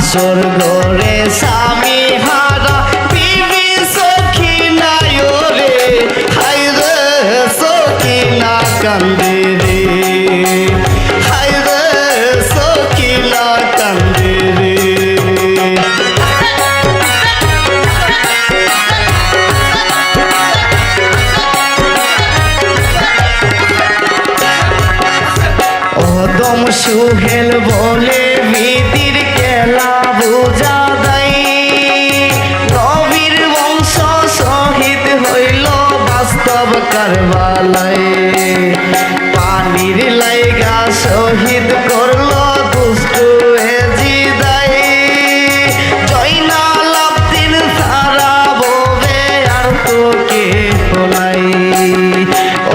বাসর ঘরে স্বামী হারা বিবি সখিনা রে হায় রে সখিনা কান্দে রে হায় রে সখিনা কান্দে রে অদম সুহেল বলে বিধির খেলা বুঝা দেয় নবীর বংশ শহীদ হইল বাস্তব কারবালায় পানির লাইগা শহীদ করল দুষ্ট এজিদাই জয়নাল আবদিন সারা ববে আর তো কেহ নাই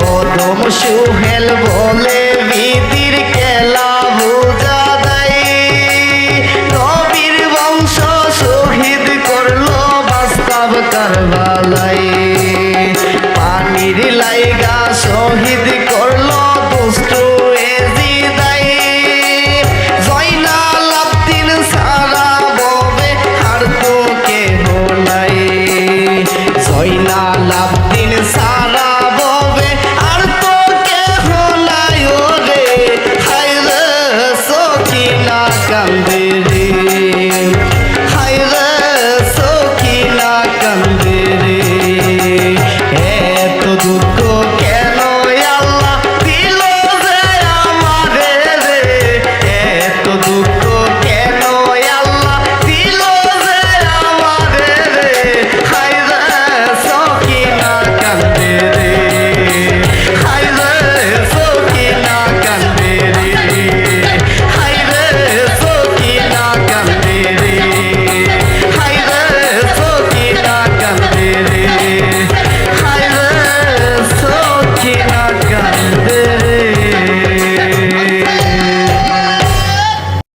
অদম সুহেল বলে বিধির খেলা বুঝা দেয় নবীর বংশ শহীদ করলো বাস্তব কারবালায় পানির লাইগা শহীদ করলো দুষ্ট এজিদাই জয়নাল আবদিন সারা ববে আর তো কেহ নাই জয়নাল আবদিন সারা ববে আর তো কেহ নাই রে হায় রে সখিনা কান্দে